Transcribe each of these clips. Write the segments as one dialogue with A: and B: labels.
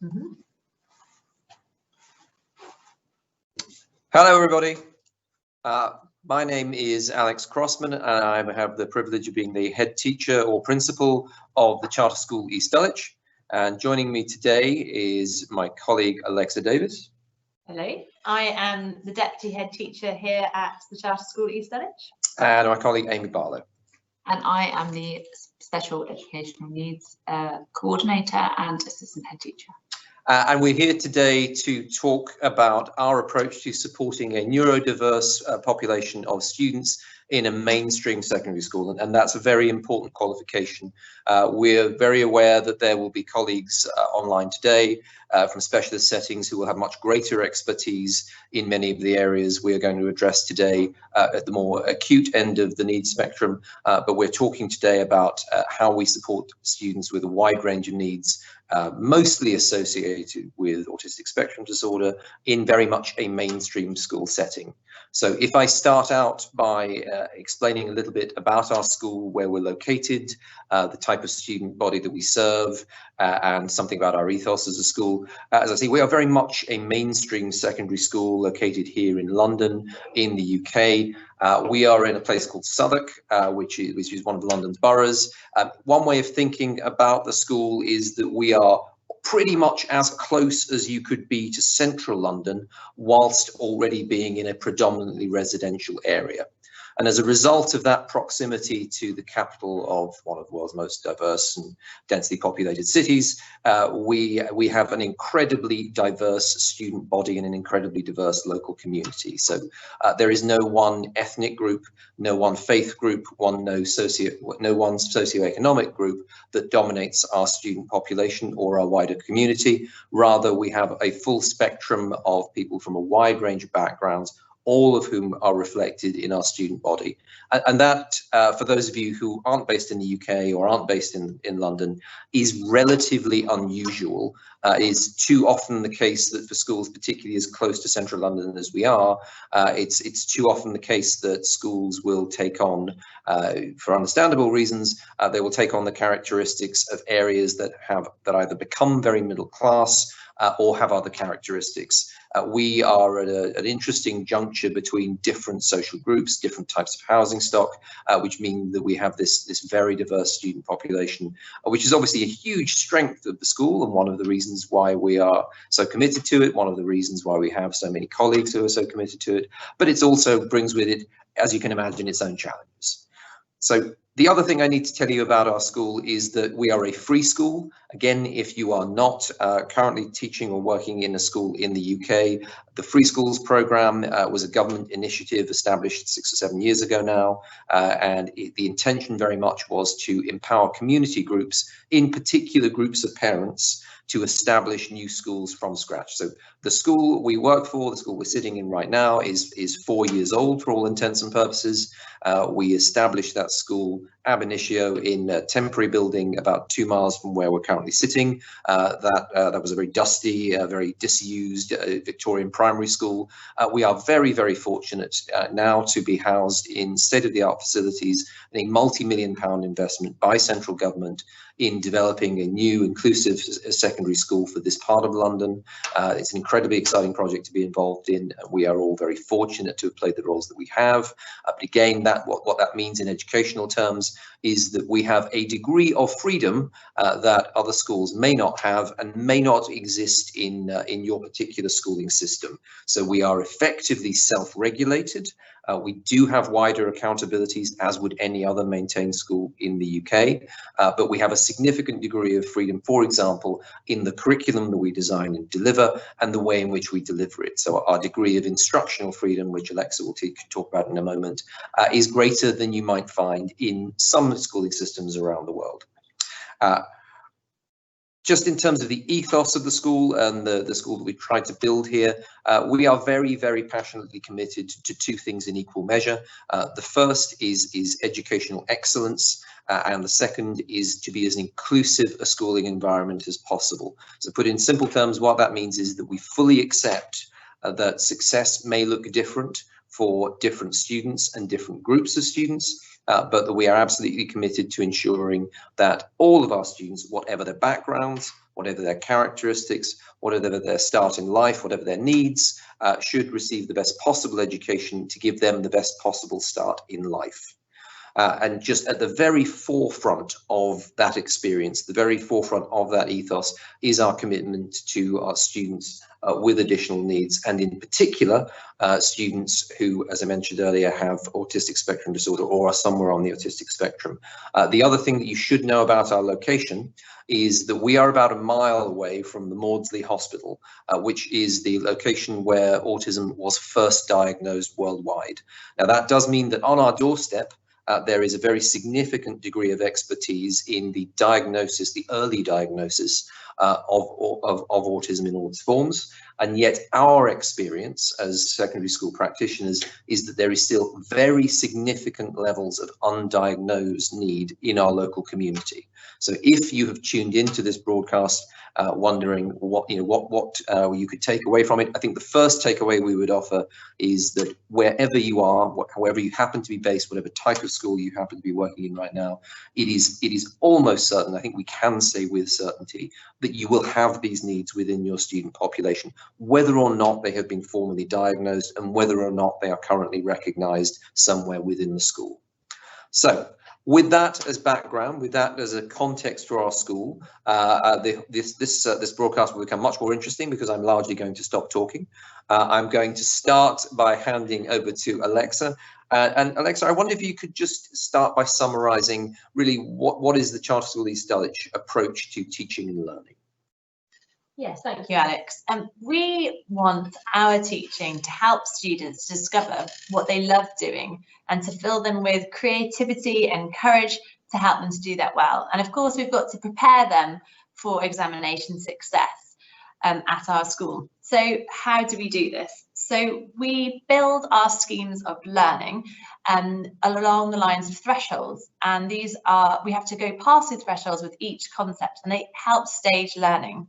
A: Mm-hmm.
B: Hello, everybody. My name is Alex Crossman, and I have the privilege of being the head teacher or principal of the Charter School East Dulwich. And joining me today is my colleague Alexa Davis.
A: Hello, I am the deputy head teacher here at the Charter School East Dulwich.
B: And my colleague Amy Barlow.
C: And I am the special educational needs coordinator and assistant head teacher.
B: And we're here today to talk about our approach to supporting a neurodiverse population of students in a mainstream secondary school, and that's a very important qualification. We're very aware that there will be colleagues online today from specialist settings who will have much greater expertise in many of the areas we're going to address today at the more acute end of the needs spectrum, but we're talking today about how we support students with a wide range of needs, mostly associated with autistic spectrum disorder in very much a mainstream school setting. So if I start out by explaining a little bit about our school, where we're located, the type of student body that we serve, and something about our ethos as a school. As I say, we are very much a mainstream secondary school located here in London, in the UK. We are in a place called Southwark, which is one of London's boroughs. One way of thinking about the school is that we are pretty much as close as you could be to central London, whilst already being in a predominantly residential area. And as a result of that proximity to the capital of one of the world's most diverse and densely populated cities, we have an incredibly diverse student body and an incredibly diverse local community. So there is no one ethnic group, no one faith group, no one socioeconomic group that dominates our student population or our wider community. Rather, we have a full spectrum of people from a wide range of backgrounds, all of whom are reflected in our student body. And that, for those of you who aren't based in the UK or aren't based in London, is relatively unusual. Is too often the case that for schools, particularly as close to central London as we are, it's too often the case that schools will take on, for understandable reasons, they will take on the characteristics of areas that either become very middle class or have other characteristics. We are at an interesting juncture between different social groups, different types of housing stock, which mean that we have this very diverse student population, which is obviously a huge strength of the school and one of the reasons why we are so committed to it, one of the reasons why we have so many colleagues who are so committed to it, but it also brings with it, as you can imagine, its own challenges. So the other thing I need to tell you about our school is that we are a free school. Again, if you are not currently teaching or working in a school in the UK, the Free Schools programme was a government initiative established 6 or 7 years ago now, and the intention very much was to empower community groups, in particular groups of parents, to establish new schools from scratch. So the school we work for, the school we're sitting in right now, is 4 years old for all intents and purposes. We established that school ab initio in a temporary building about 2 miles from where we're currently sitting. That was a very dusty, very disused Victorian primary school. We are very, very fortunate now to be housed in state-of-the-art facilities and a multi-million-pound investment by central government in developing a new inclusive secondary school for this part of London. It's an incredibly exciting project to be involved in. We are all very fortunate to have played the roles that we have. But again, what that means in educational terms is that we have a degree of freedom that other schools may not have and may not exist in your particular schooling system. So we are effectively self-regulated. We do have wider accountabilities, as would any other maintained school in the UK, but we have a significant degree of freedom, for example, in the curriculum that we design and deliver and the way in which we deliver it. So our degree of instructional freedom, which Alexa will talk about in a moment, is greater than you might find in some schooling systems around the world. Just in terms of the ethos of the school and the school that we've tried to build here, we are very, very passionately committed to two things in equal measure. The first is educational excellence, and the second is to be as inclusive a schooling environment as possible. So put in simple terms, what that means is that we fully accept that success may look different for different students and different groups of students, but that we are absolutely committed to ensuring that all of our students, whatever their backgrounds, whatever their characteristics, whatever their start in life, whatever their needs, should receive the best possible education to give them the best possible start in life. And just at the very forefront of that experience, the very forefront of that ethos, is our commitment to our students with additional needs, and in particular, students who, as I mentioned earlier, have autistic spectrum disorder or are somewhere on the autistic spectrum. The other thing that you should know about our location is that we are about a mile away from the Maudsley Hospital, which is the location where autism was first diagnosed worldwide. Now, that does mean that on our doorstep, there is a very significant degree of expertise in the diagnosis, the early diagnosis of autism in all its forms. And yet our experience as secondary school practitioners is that there is still very significant levels of undiagnosed need in our local community. So if you have tuned into this broadcast wondering what you could take away from it, I think the first takeaway we would offer is that wherever you are, however you happen to be based, whatever type of school you happen to be working in right now, it is almost certain, I think we can say with certainty, that you will have these needs within your student population, whether or not they have been formally diagnosed and whether or not they are currently recognised somewhere within the school. So, with that as background, with that as a context for our school, this broadcast will become much more interesting because I'm largely going to stop talking. I'm going to start by handing over to Alexa. And Alexa, I wonder if you could just start by summarising really what is the Charter School East Dulwich approach to teaching and learning?
A: Yes, thank you, Alex. We want our teaching to help students discover what they love doing and to fill them with creativity and courage to help them to do that well. And of course, we've got to prepare them for examination success at our school. So how do we do this? So we build our schemes of learning along the lines of thresholds. And these are, we have to go past the thresholds with each concept, and they help stage learning.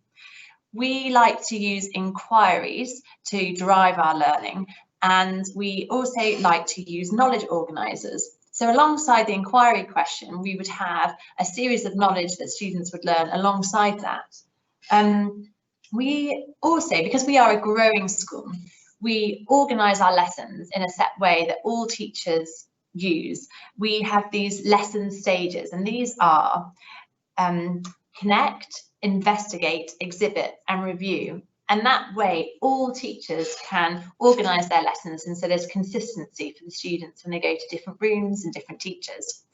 A: We like to use inquiries to drive our learning, and we also like to use knowledge organisers. So alongside the inquiry question, we would have a series of knowledge that students would learn alongside that. We also, because we are a growing school, we organise our lessons in a set way that all teachers use. We have these lesson stages, and these are connect, investigate, exhibit and review. And that way all teachers can organise their lessons, and so there's consistency for the students when they go to different rooms and different teachers.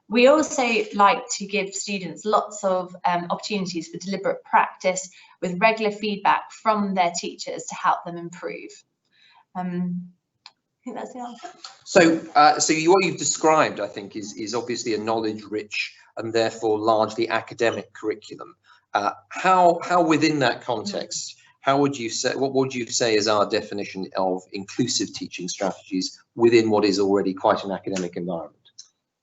A: We also like to give students lots of opportunities for deliberate practice with regular feedback from their teachers to help them improve. I think that's the answer.
B: So, what you've described, I think, is obviously a knowledge-rich and therefore largely academic curriculum. How within that context, how would you say, what would you say is our definition of inclusive teaching strategies within what is already quite an academic environment?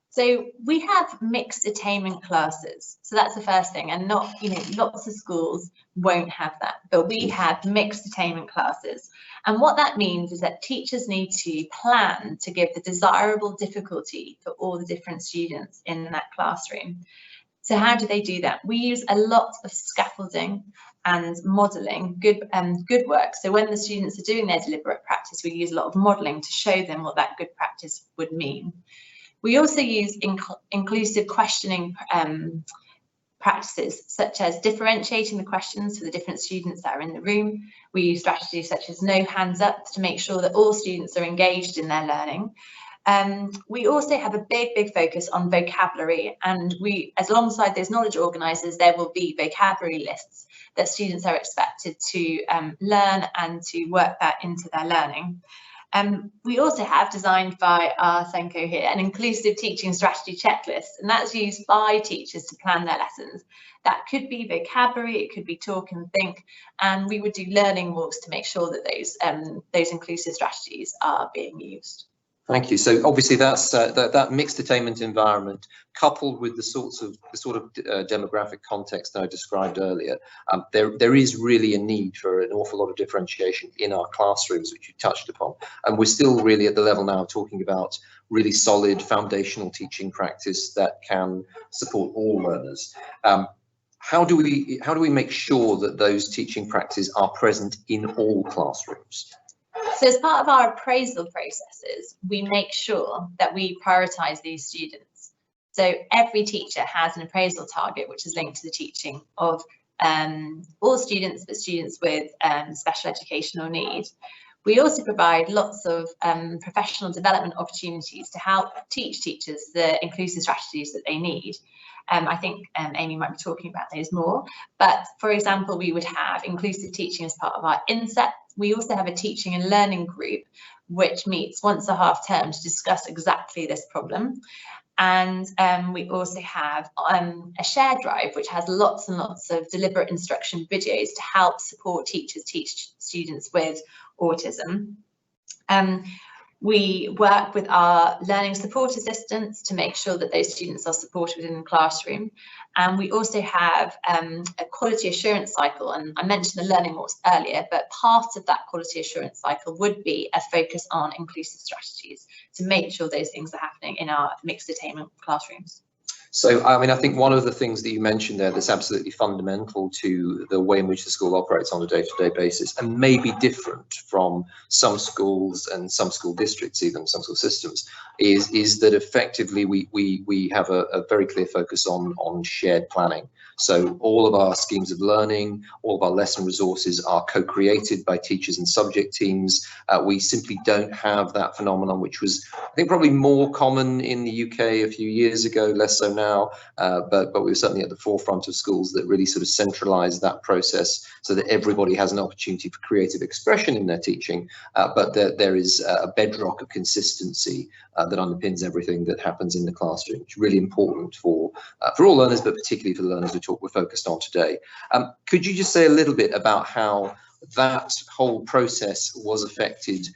A: So we have mixed attainment classes. So that's the first thing, and not, lots of schools won't have that, but we have mixed attainment classes. And what that means is that teachers need to plan to give the desirable difficulty for all the different students in that classroom. So how do they do that? We use a lot of scaffolding and modelling, good work. So when the students are doing their deliberate practice, we use a lot of modelling to show them what that good practice would mean. We also use inclusive questioning practices, such as differentiating the questions for the different students that are in the room. We use strategies such as no hands up to make sure that all students are engaged in their learning. We also have a big focus on vocabulary, and as alongside those knowledge organisers, there will be vocabulary lists that students are expected to learn and to work that into their learning. We also have, designed by our Senko here, an inclusive teaching strategy checklist, and that's used by teachers to plan their lessons. That could be vocabulary, it could be talk and think, and we would do learning walks to make sure that those inclusive strategies are being used.
B: Thank you. So obviously that's that mixed attainment environment, coupled with the sort of demographic context that I described earlier, there is really a need for an awful lot of differentiation in our classrooms, which you touched upon. And we're still really at the level now talking about really solid foundational teaching practice that can support all learners. How do we make sure that those teaching practices are present in all classrooms?
A: So as part of our appraisal processes, we make sure that we prioritise these students. So every teacher has an appraisal target, which is linked to the teaching of all students, but students with special educational need. We also provide lots of professional development opportunities to help teach teachers the inclusive strategies that they need. I think Amy might be talking about those more, but for example, we would have inclusive teaching as part of our inset. We also have a teaching and learning group, which meets once a half term to discuss exactly this problem. And we also have a share drive, which has lots and lots of deliberate instruction videos to help support teachers teach students with autism. We work with our learning support assistants to make sure that those students are supported within the classroom. And we also have a quality assurance cycle. And I mentioned the learning walks earlier, but part of that quality assurance cycle would be a focus on inclusive strategies to make sure those things are happening in our mixed attainment classrooms.
B: So, I mean, I think one of the things that you mentioned there that's absolutely fundamental to the way in which the school operates on a day-to-day basis, and may be different from some schools and some school districts, even some school systems, is that effectively we have a very clear focus on shared planning. So all of our schemes of learning, all of our lesson resources are co-created by teachers and subject teams. We simply don't have that phenomenon, which was, I think, probably more common in the UK a few years ago, less so now, but we were certainly at the forefront of schools that really sort of centralised that process so that everybody has an opportunity for creative expression in their teaching, but there is a bedrock of consistency that underpins everything that happens in the classroom, which is really important for all learners, but particularly for the learners we're focused on today. Could you just say a little bit about how that whole process was affected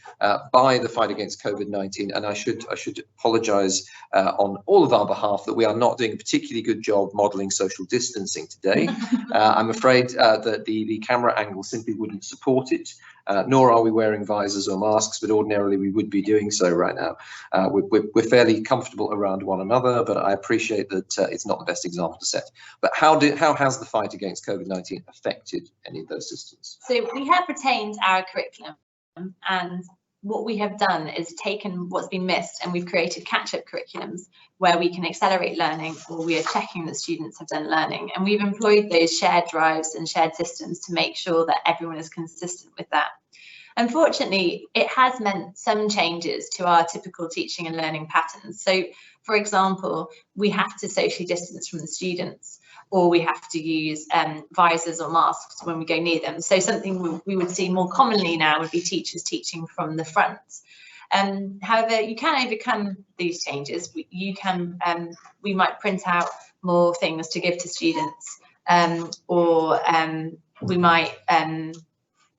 B: by the fight against COVID-19? And I should apologise on all of our behalf that we are not doing a particularly good job modelling social distancing today. I'm afraid that the camera angle simply wouldn't support it, nor are we wearing visors or masks, but ordinarily we would be doing so right now. We're fairly comfortable around one another, but I appreciate that it's not the best example to set. But how has the fight against COVID-19 affected any of those systems?
A: So we have retained our curriculum, and what we have done is taken what's been missed and we've created catch-up curriculums where we can accelerate learning, or we are checking that students have done learning, and we've employed those shared drives and shared systems to make sure that everyone is consistent with that. Unfortunately, it has meant some changes to our typical teaching and learning patterns. So, for example, we have to socially distance from the students, or we have to use visors or masks when we go near them. So something we would see more commonly now would be teachers teaching from the front. However, you can overcome these changes. We might print out more things to give to students, or we might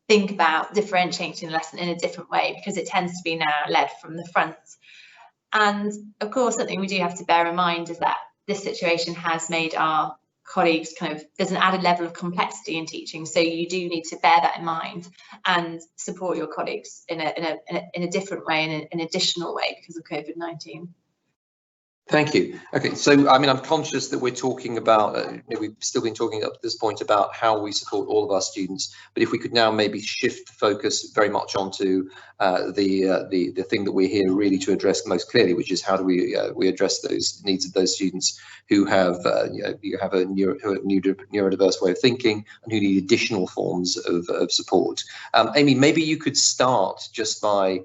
A: think about differentiating the lesson in a different way, because it tends to be now led from the front. And of course, something we do have to bear in mind is that this situation has made our colleagues there's an added level of complexity in teaching, so you do need to bear that in mind and support your colleagues in a different way, in an additional way, because of COVID-19.
B: Thank you. Okay, so I mean, I'm conscious that we're talking about, we've still been talking up to this point about how we support all of our students, but if we could now maybe shift the focus very much onto the thing that we're here really to address most clearly, which is how do we address those needs of those students who have a neurodiverse way of thinking and who need additional forms of support. Amy, maybe you could start just by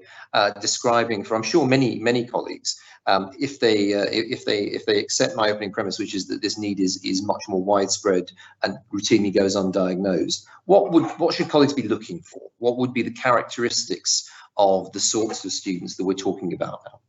B: describing, for I'm sure many colleagues, if they accept my opening premise, which is that this need is much more widespread and routinely goes undiagnosed, what should colleagues be looking for? What would be the characteristics of the sorts of students that we're talking about now?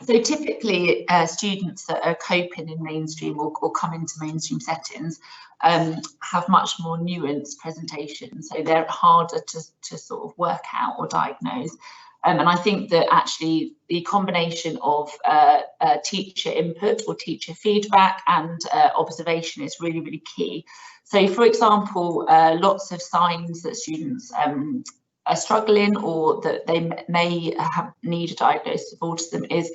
C: So typically students that are coping in mainstream or come into mainstream settings have much more nuanced presentation, so they're harder to sort of work out or diagnose. And I think that actually the combination of teacher input or teacher feedback and observation is really, really key. So, for example, lots of signs that students are struggling or that they may need a diagnosis of autism is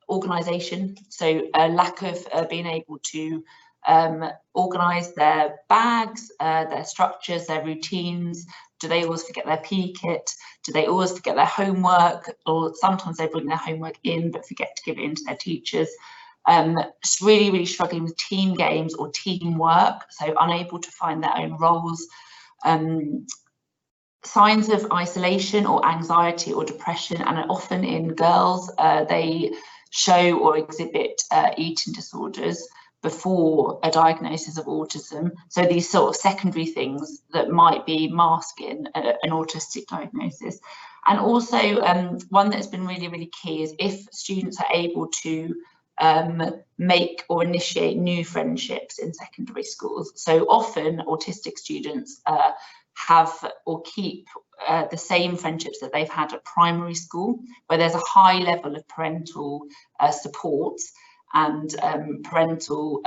C: organisation. So a lack of being able to organise their bags, their structures, their routines. Do they always forget their PE kit? Do they always forget their homework? Or sometimes they bring their homework in but forget to give it in to their teachers. Just really, really struggling with team games or teamwork, so unable to find their own roles. Signs of isolation or anxiety or depression, and often in girls, they show or exhibit eating disorders before a diagnosis of autism. So these sort of secondary things that might be masking an autistic diagnosis. And also one that's been really, really key is if students are able to make or initiate new friendships in secondary schools. So often autistic students have or keep the same friendships that they've had at primary school, where there's a high level of parental support and parental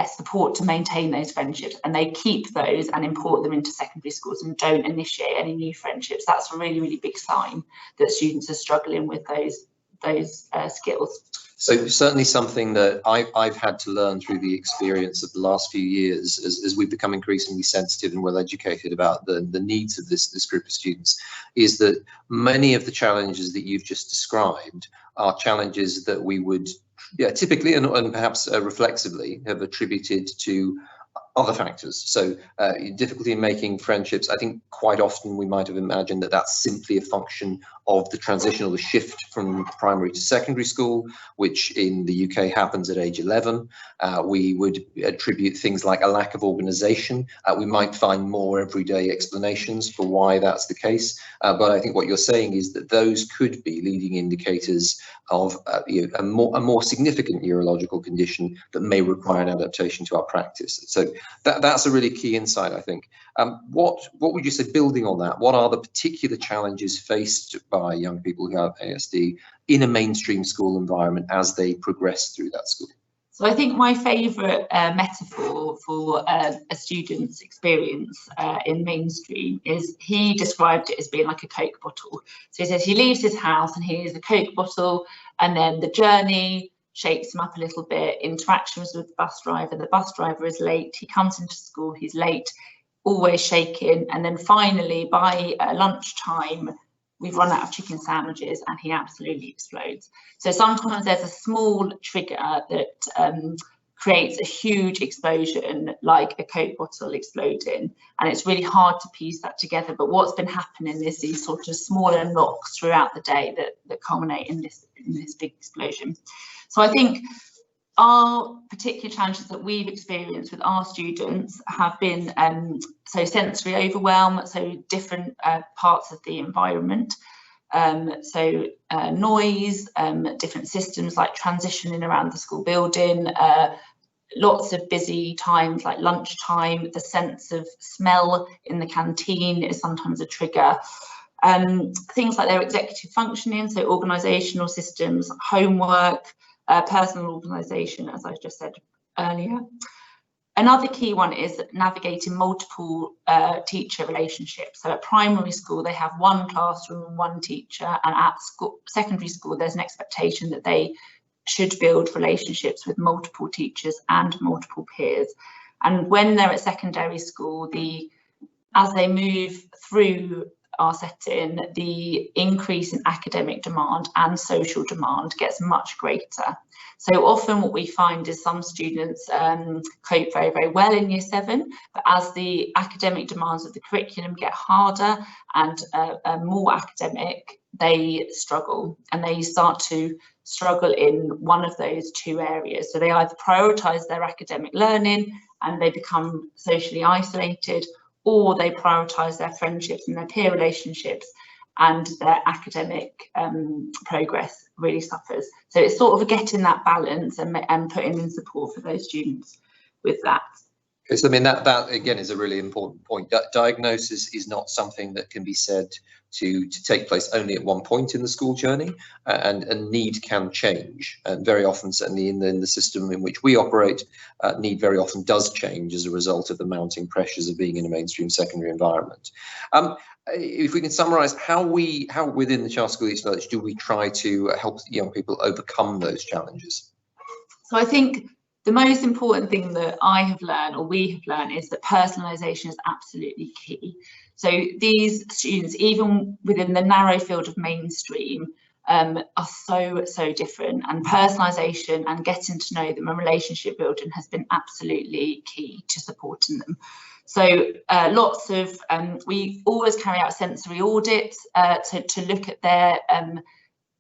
C: support to maintain those friendships, and they keep those and import them into secondary schools and don't initiate any new friendships. That's a really, really big sign that students are struggling with those skills.
B: So certainly something that I've had to learn through the experience of the last few years as we've become increasingly sensitive and well educated about the needs of this group of students, is that many of the challenges that you've just described are challenges that we would typically and perhaps reflexively have attributed to other factors. So difficulty in making friendships, I think quite often we might have imagined that that's simply a function of the transition or the shift from primary to secondary school, which in the UK happens at age 11. We would attribute things like a lack of organisation. We might find more everyday explanations for why that's the case. But I think what you're saying is that those could be leading indicators of a more significant neurological condition that may require an adaptation to our practice. So that's a really key insight, I think. What would you say, building on that, what are the particular challenges faced by young people who have ASD in a mainstream school environment as they progress through that school?
C: So I think my favourite metaphor for a student's experience in mainstream is, he described it as being like a Coke bottle. So he says he leaves his house and he is a Coke bottle, and then the journey shakes him up a little bit, interactions with the bus driver is late, he comes into school, he's late, always shaking, and then finally by lunchtime we've run out of chicken sandwiches and he absolutely explodes. So sometimes there's a small trigger that creates a huge explosion, like a Coke bottle exploding, and it's really hard to piece that together. But what's been happening is these sort of smaller knocks throughout the day that culminate in this big explosion. So I think our particular challenges that we've experienced with our students have been so sensory overwhelm, so different parts of the environment, noise, different systems like transitioning around the school building, lots of busy times like lunchtime, the sense of smell in the canteen is sometimes a trigger. Things like their executive functioning, so organisational systems, homework, personal organisation, as I just said earlier. Another key one is navigating multiple teacher relationships. So at primary school, they have one classroom and one teacher, and at secondary school, there's an expectation that they should build relationships with multiple teachers and multiple peers. And when they're at secondary school, as they move through our setting, the increase in academic demand and social demand gets much greater. So often what we find is some students cope very, very well in year 7, but as the academic demands of the curriculum get harder and more academic, they struggle, and they start to struggle in one of those two areas. So they either prioritise their academic learning and they become socially isolated, or they prioritise their friendships and their peer relationships, and their academic progress really suffers. So it's sort of getting that balance and putting in support for those students with that.
B: Because I mean that again is a really important point. Diagnosis is not something that can be said to take place only at one point in the school journey, and need can change. And very often, certainly in the system in which we operate, need very often does change as a result of the mounting pressures of being in a mainstream secondary environment. If we can summarise how within the Charter School East Dulwich do we try to help young people overcome those challenges?
C: So I think the most important thing that I have learned, or we have learned, is that personalisation is absolutely key. So these students, even within the narrow field of mainstream, are so different, and personalisation and getting to know them and relationship building has been absolutely key to supporting them. So lots of, we always carry out sensory audits to look at their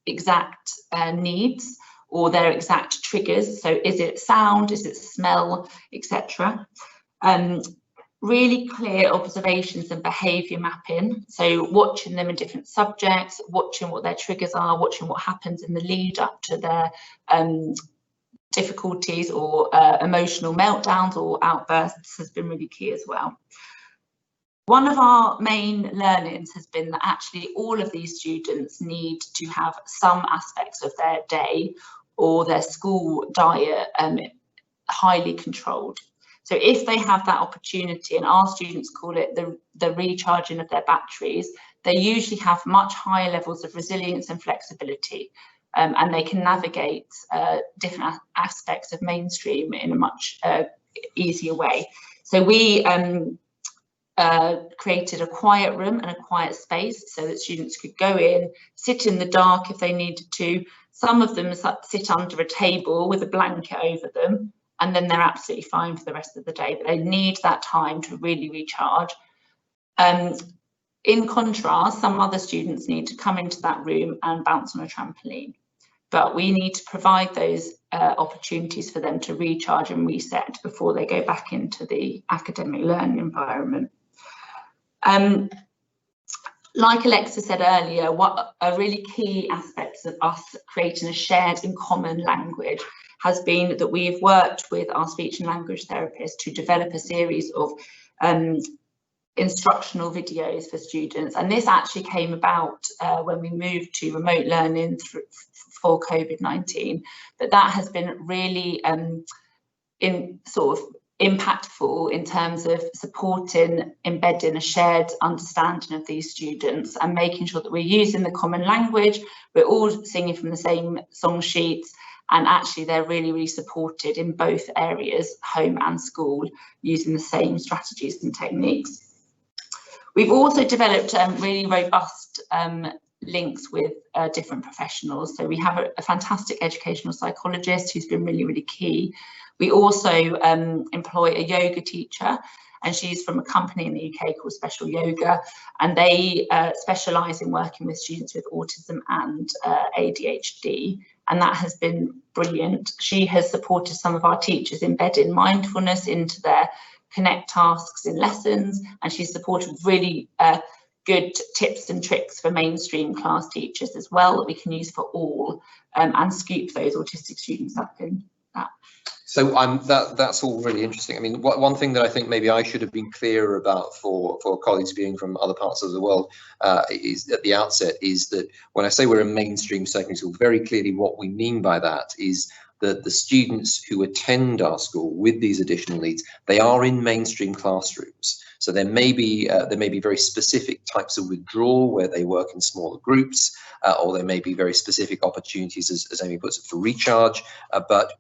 C: exact needs, or their exact triggers. So is it sound, is it smell, etc. Really clear observations and behaviour mapping. So watching them in different subjects, watching what their triggers are, watching what happens in the lead up to their difficulties or emotional meltdowns or outbursts has been really key as well. One of our main learnings has been that actually all of these students need to have some aspects of their day or their school diet highly controlled. So if they have that opportunity, and our students call it the recharging of their batteries, they usually have much higher levels of resilience and flexibility, and they can navigate different aspects of mainstream in a much easier way. So we created a quiet room and a quiet space so that students could go in, sit in the dark if they needed to. Some of them sit under a table with a blanket over them, and then they're absolutely fine for the rest of the day, but they need that time to really recharge. In contrast, some other students need to come into that room and bounce on a trampoline, but we need to provide those opportunities for them to recharge and reset before they go back into the academic learning environment. Like Alexa said earlier, what a really key aspect of us creating a shared and common language has been that we've worked with our speech and language therapists to develop a series of instructional videos for students. And this actually came about when we moved to remote learning for COVID-19, but that has been really impactful in terms of supporting, embedding a shared understanding of these students and making sure that we're using the common language, we're all singing from the same song sheets, and actually they're really supported in both areas, home and school, using the same strategies and techniques. We've also developed really robust links with different professionals. So we have a fantastic educational psychologist who's been really key. We also employ a yoga teacher, and she's from a company in the UK called Special Yoga, and they specialise in working with students with autism and ADHD, and that has been brilliant. She has supported some of our teachers embedding mindfulness into their Connect tasks in lessons, and she's supported really good tips and tricks for mainstream class teachers as well that we can use for all, and scoop those autistic students up in that.
B: So that's all really interesting. I mean, one thing that I think maybe I should have been clearer about for colleagues viewing from other parts of the world is at the outset is that when I say we're a mainstream secondary school, very clearly what we mean by that is that the students who attend our school with these additional needs, they are in mainstream classrooms. So there may be very specific types of withdrawal where they work in smaller groups, or there may be very specific opportunities, as Amy puts it, for recharge. But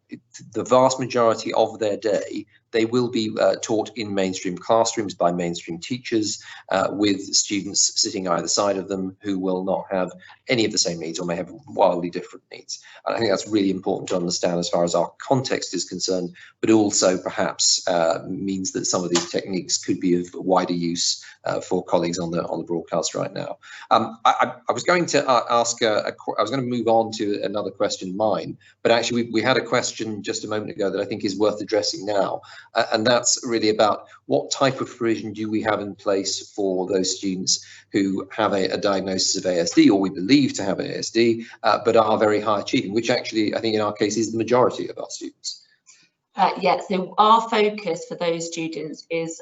B: the vast majority of their day, they will be taught in mainstream classrooms by mainstream teachers, with students sitting either side of them who will not have any of the same needs or may have wildly different needs. And I think that's really important to understand as far as our context is concerned, but also perhaps means that some of these techniques could be of wider use for colleagues on the broadcast right now. I was going to ask, I was going to move on to another question, mine, but actually we had a question just a moment ago that I think is worth addressing now. And that's really about what type of provision do we have in place for those students who have a diagnosis of ASD, or we believe to have ASD, but are very high achieving, which actually I think in our case is the majority of our students.
C: Yeah, so our focus for those students is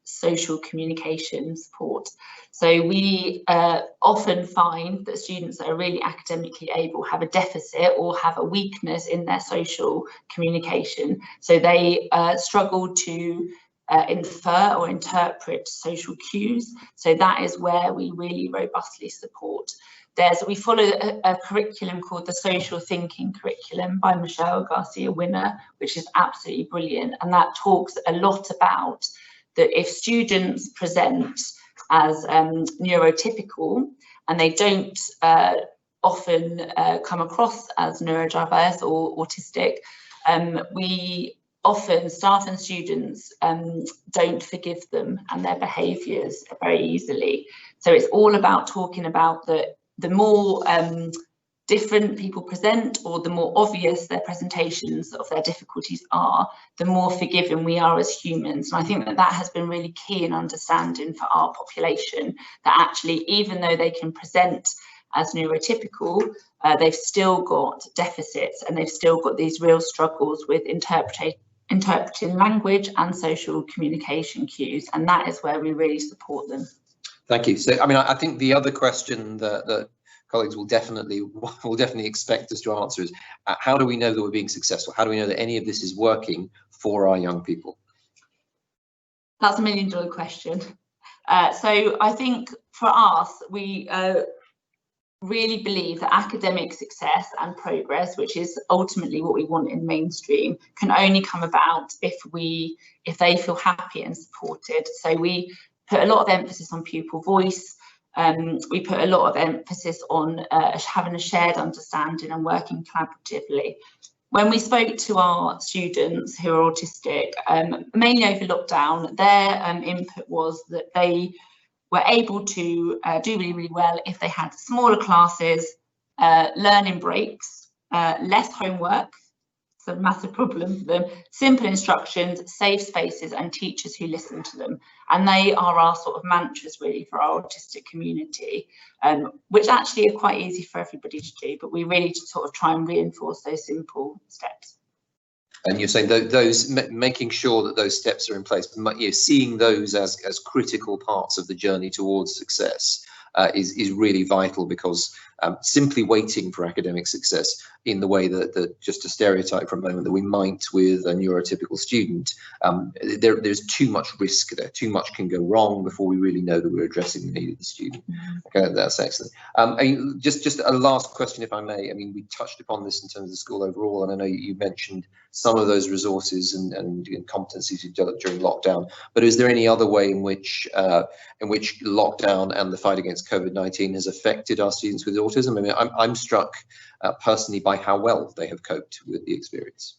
C: social communication support. So we often find that students that are really academically able have a deficit or have a weakness in their social communication. So they struggle to infer or interpret social cues. So that is where we really robustly support. We follow a curriculum called the Social Thinking Curriculum by Michelle Garcia-Winner, which is absolutely brilliant. And that talks a lot about that if students present as neurotypical and they don't often come across as neurodiverse or autistic, we often, staff and students, don't forgive them and their behaviours very easily. So it's all about talking about the more different people present, or the more obvious their presentations of their difficulties are, the more forgiving we are as humans. And I think that has been really key in understanding for our population, that actually, even though they can present as neurotypical, they've still got deficits and they've still got these real struggles with interpreting language and social communication cues. And that is where we really support them.
B: Thank you. So, I mean, I think the other question that colleagues will definitely expect us to answer is, how do we know that we're being successful? How do we know that any of this is working for our young people?
C: That's $1 million question. So I think for us, we really believe that academic success and progress, which is ultimately what we want in mainstream, can only come about if they feel happy and supported. So we put a lot of emphasis on pupil voice. We put a lot of emphasis on having a shared understanding and working collaboratively. When we spoke to our students who are autistic, mainly over lockdown, their input was that they were able to do really, really well if they had smaller classes, learning breaks, less homework. It's a massive problem for them. Simple instructions, safe spaces, and teachers who listen to them. And they are our sort of mantras really for our autistic community, which actually are quite easy for everybody to do, but we really sort of try and reinforce those simple steps.
B: And you're saying those making sure that those steps are in place, seeing those as critical parts of the journey towards success is really vital, because simply waiting for academic success in the way that just a stereotype for a moment that we might with a neurotypical student, there's too much risk there. Too much can go wrong before we really know that we're addressing the need of the student. Okay, that's excellent. I mean, just a last question, if I may. I mean, we touched upon this in terms of the school overall, and I know you mentioned some of those resources and competencies you've developed during lockdown. But is there any other way in which lockdown and the fight against COVID-19 has affected our students with autism? I mean, I'm struck personally by how well they have coped with the experience.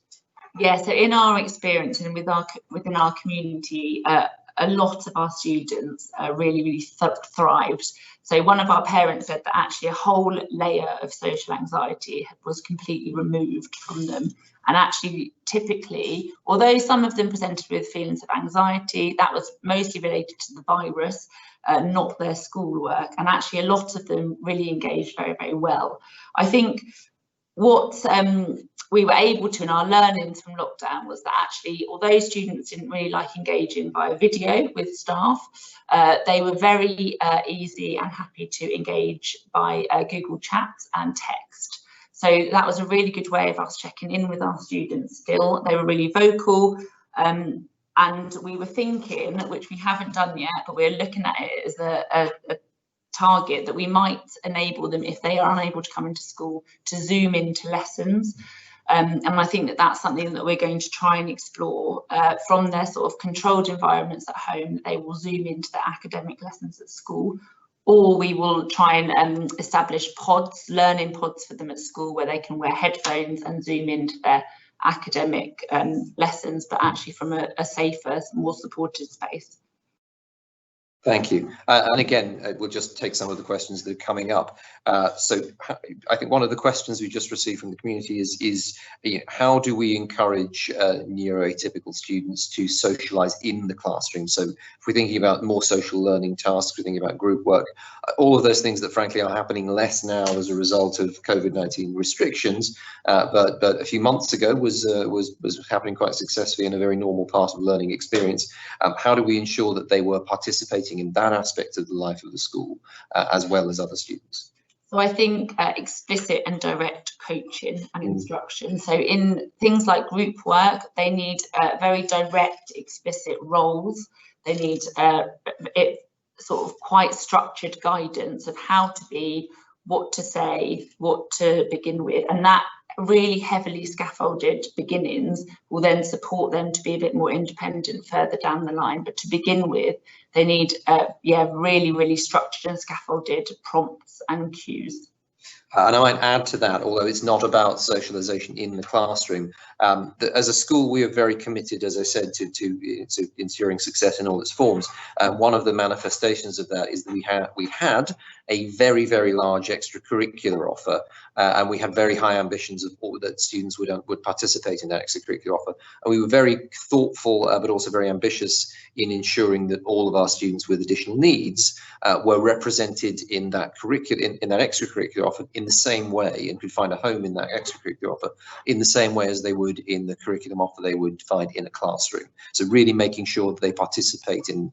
C: Yeah, so in our experience and within our community, a lot of our students really thrived. So one of our parents said that actually a whole layer of social anxiety was completely removed from them. And actually, typically, although some of them presented with feelings of anxiety, that was mostly related to the virus, not their schoolwork. And actually, a lot of them really engaged very, very well. I think what we were able to in our learnings from lockdown was that actually, although students didn't really like engaging via video with staff, they were very easy and happy to engage by Google Chat and text. So that was a really good way of us checking in with our students still. They were really vocal, and we were thinking, which we haven't done yet, but we're looking at it as a target that we might enable them, if they are unable to come into school, to Zoom into lessons. And I think that that's something that we're going to try and explore from their sort of controlled environments at home. They will Zoom into their academic lessons at school, or we will try and establish pods, learning pods for them at school, where they can wear headphones and Zoom into their academic lessons, but actually from a safer, more supported space.
B: Thank you. And again, we'll just take some of the questions that are coming up. So I think one of the questions we just received from the community is how do we encourage neuro-atypical students to socialize in the classroom? So if we're thinking about more social learning tasks, we're thinking about group work, all of those things that frankly are happening less now as a result of COVID-19 restrictions, but a few months ago was happening quite successfully in a very normal part of learning experience. How do we ensure that they were participating in that aspect of the life of the school as well as other students?
C: So I think explicit and direct coaching and instruction. So in things like group work, they need very direct, explicit roles. They need sort of quite structured guidance of how to be, what to say, what to begin with, and that really heavily scaffolded beginnings will then support them to be a bit more independent further down the line. But to begin with, they need really structured and scaffolded prompts and cues.
B: And I might add to that, although it's not about socialization in the classroom, as a school we are very committed, as I said, to ensuring success in all its forms. One of the manifestations of that is that we had a very large extracurricular offer, and we had very high ambitions of that students would participate in that extracurricular offer. And we were very thoughtful, but also very ambitious in ensuring that all of our students with additional needs were represented in that curriculum, in that extracurricular offer, in the same way, and could find a home in that extracurricular offer in the same way as they would in the curriculum offer they would find in a classroom. So really making sure that they participate in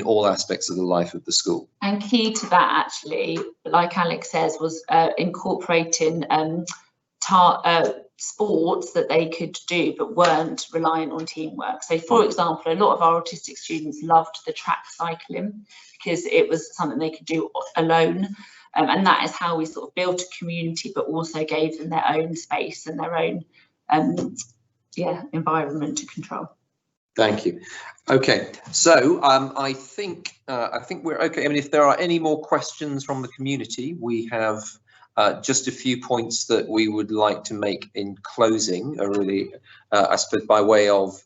B: all aspects of the life of the school.
C: And key to that, actually, like Alex says, was incorporating sports that they could do but weren't reliant on teamwork. So for example, a lot of our autistic students loved the track cycling because it was something they could do alone. And that is how we sort of built a community, but also gave them their own space and their own environment to control.
B: Thank you. Okay, so I think we're okay. I mean, if there are any more questions from the community, we have just a few points that we would like to make in closing. Really, I suppose by way of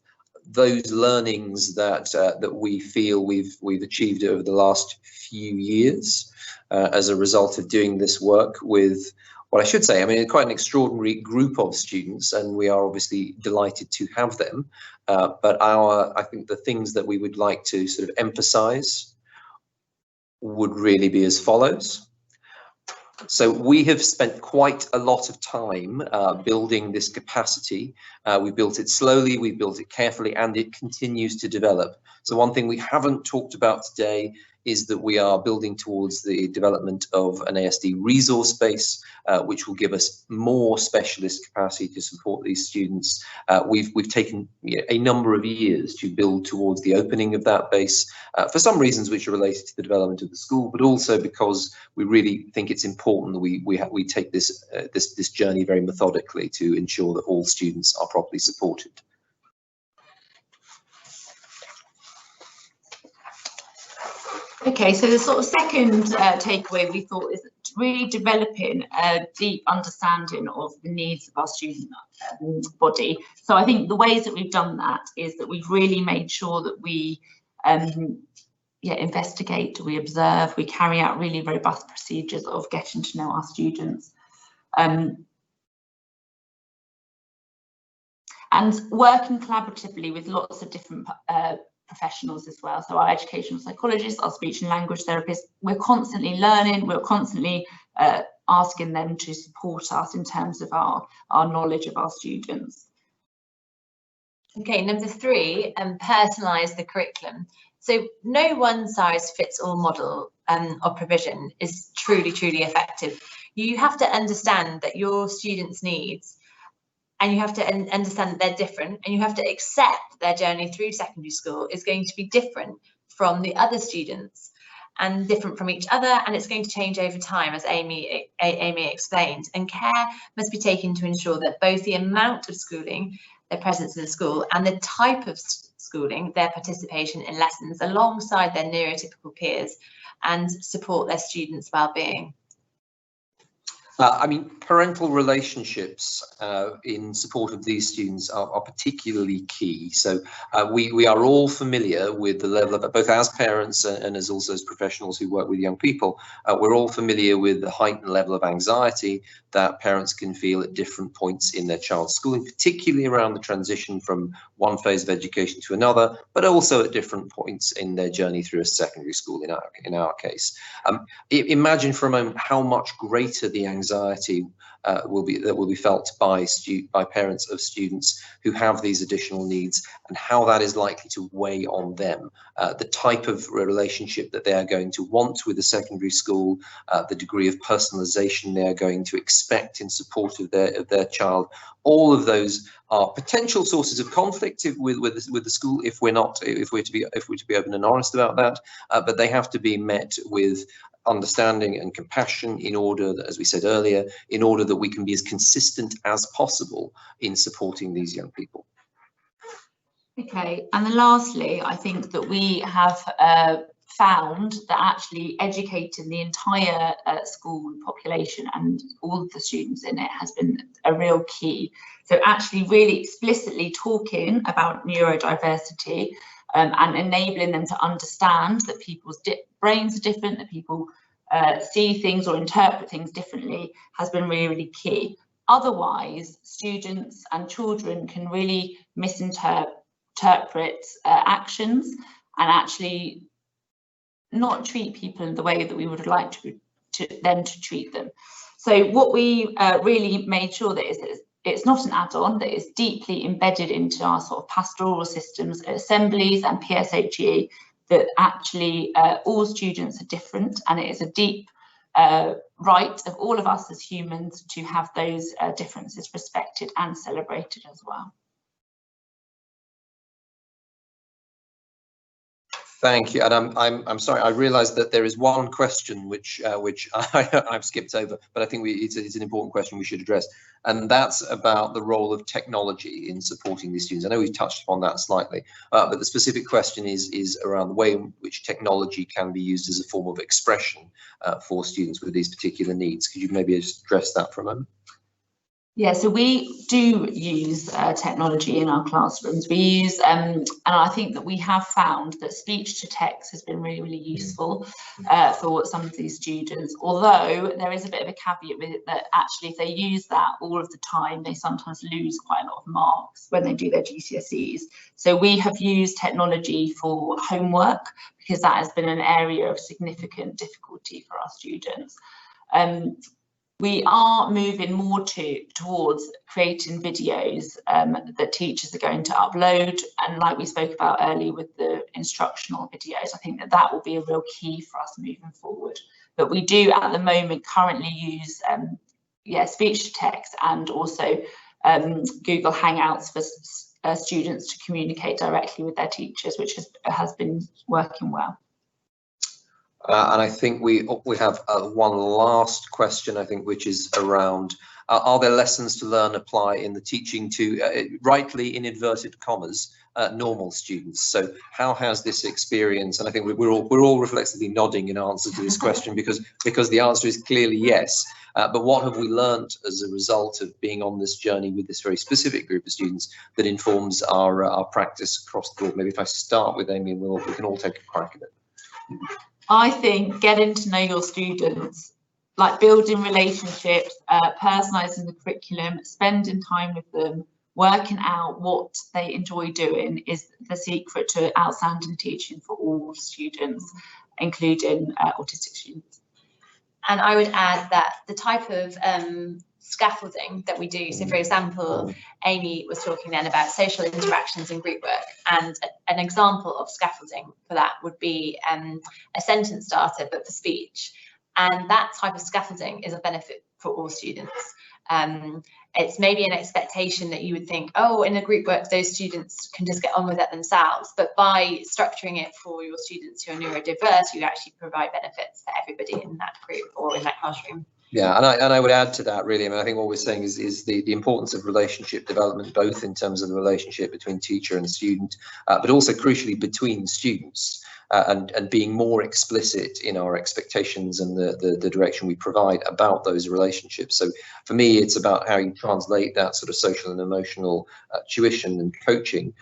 B: those learnings that we feel we've achieved over the last few years as a result of doing this work with, well, I should say, I mean, quite an extraordinary group of students, and we are obviously delighted to have them. But I think the things that we would like to sort of emphasize would really be as follows. So we have spent quite a lot of time building this capacity. We built it slowly, we built it carefully, and it continues to develop. So one thing we haven't talked about today is that we are building towards the development of an ASD resource base, which will give us more specialist capacity to support these students. We've taken a number of years to build towards the opening of that base, for some reasons which are related to the development of the school, but also because we really think it's important that we take this journey very methodically to ensure that all students are properly supported.
C: Okay, so the sort of second takeaway we thought is really developing a deep understanding of the needs of our student body. So I think the ways that we've done that is that we've really made sure that we investigate, we observe, we carry out really robust procedures of getting to know our students. And working collaboratively with lots of different professionals as well. So our educational psychologists, our speech and language therapists, we're constantly learning, we're constantly asking them to support us in terms of our knowledge of our students.
A: Okay, number 3, personalise the curriculum. So no one size fits all model of provision is truly effective. You have to understand that your students' needs, and you have to understand that they're different, and you have to accept their journey through secondary school is going to be different from the other students and different from each other, and it's going to change over time, as Amy explained. And care must be taken to ensure that both the amount of schooling, their presence in the school, and the type of schooling, their participation in lessons alongside their neurotypical peers, and support their students' well-being.
B: I mean, parental relationships in support of these students are particularly key. So we are all familiar with the level of, both as parents and as also as professionals who work with young people, we're all familiar with the heightened level of anxiety that parents can feel at different points in their child's schooling, particularly around the transition from one phase of education to another, but also at different points in their journey through a secondary school in our case. Imagine for a moment how much greater the anxiety will be felt by parents of students who have these additional needs, and how that is likely to weigh on them. The type of relationship that they are going to want with the secondary school, the degree of personalisation they are going to expect in support of their child. All of those are potential sources of conflict with the school if we're to be open and honest about that. But they have to be met with understanding and compassion in order that, as we said earlier, in order that we can be as consistent as possible in supporting these young people.
C: Okay, and then lastly, I think that we have found that actually educating the entire school population and all of the students in it has been a real key. So actually really explicitly talking about neurodiversity and enabling them to understand that people's brains are different, that people see things or interpret things differently has been really, really key. Otherwise, students and children can really misinterpret actions and actually not treat people in the way that we would like them to treat them. So what we really made sure that is it's not an add-on, that is deeply embedded into our sort of pastoral systems, assemblies and PSHE, that actually all students are different, and it is a deep right of all of us as humans to have those differences respected and celebrated as well.
B: Thank you, and I'm sorry. I realised that there is one question which I've skipped over, but I think it's an important question we should address, and that's about the role of technology in supporting these students. I know we've touched upon that slightly, but the specific question is around the way in which technology can be used as a form of expression for students with these particular needs. Could you maybe just address that for a moment?
C: Yeah, so we do use technology in our classrooms. We use, and I think that we have found that speech to text has been really, really useful for some of these students. Although there is a bit of a caveat with it that actually if they use that all of the time, they sometimes lose quite a lot of marks when they do their GCSEs. So we have used technology for homework because that has been an area of significant difficulty for our students. We are moving more towards creating videos that teachers are going to upload, and like we spoke about earlier with the instructional videos, I think that will be a real key for us moving forward. But we do at the moment currently use speech to text and also Google Hangouts for students to communicate directly with their teachers, which has been working well.
B: And I think we have one last question, I think, which is around, are there lessons to learn apply in the teaching to, rightly in inverted commas, normal students? So how has this experience, and I think we're all reflexively nodding in answer to this question because the answer is clearly yes, but what have we learned as a result of being on this journey with this very specific group of students that informs our practice across the board? Maybe if I start with Amy, and we can all take a crack at it.
C: I think getting to know your students, like building relationships, personalising the curriculum, spending time with them, working out what they enjoy doing is the secret to outstanding teaching for all students, including autistic students.
A: And I would add that the type of scaffolding that we do, so for example, Amy was talking then about social interactions and group work, and an example of scaffolding for that would be a sentence starter but for speech, and that type of scaffolding is a benefit for all students. It's maybe an expectation that you would think, oh, in a group work those students can just get on with it themselves, but by structuring it for your students who are neurodiverse, you actually provide benefits for everybody in that group or in that classroom.
B: Yeah, and I would add to that, really. I mean, I think what we're saying is the importance of relationship development, both in terms of the relationship between teacher and student, but also crucially between students, and being more explicit in our expectations and the direction we provide about those relationships. So for me, it's about how you translate that sort of social and emotional tuition and coaching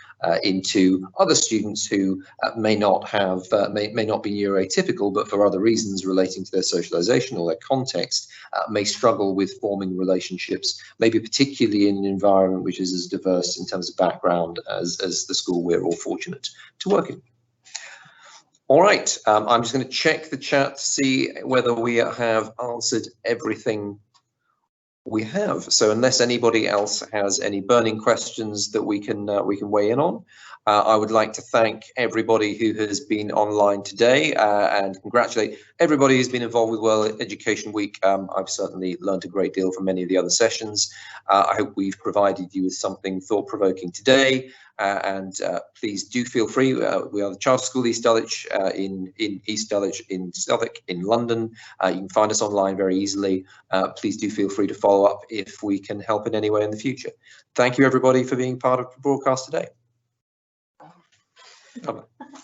B: into other students who may not have may not be neuro-atypical, but for other reasons relating to their socialization or their context, may struggle with forming relationships, maybe particularly in an environment which is as diverse in terms of background as the school we're all fortunate to work in. All right, I'm just going to check the chat to see whether we have answered everything we have. So unless anybody else has any burning questions that we can weigh in on, I would like to thank everybody who has been online today and congratulate everybody who's been involved with World Education Week. I've certainly learned a great deal from many of the other sessions. I hope we've provided you with something thought-provoking today. And please do feel free. We are the Charter School East Dulwich in East Dulwich in Southwark in London. You can find us online very easily. Please do feel free to follow up if we can help in any way in the future. Thank you everybody for being part of the broadcast today. Bye-bye.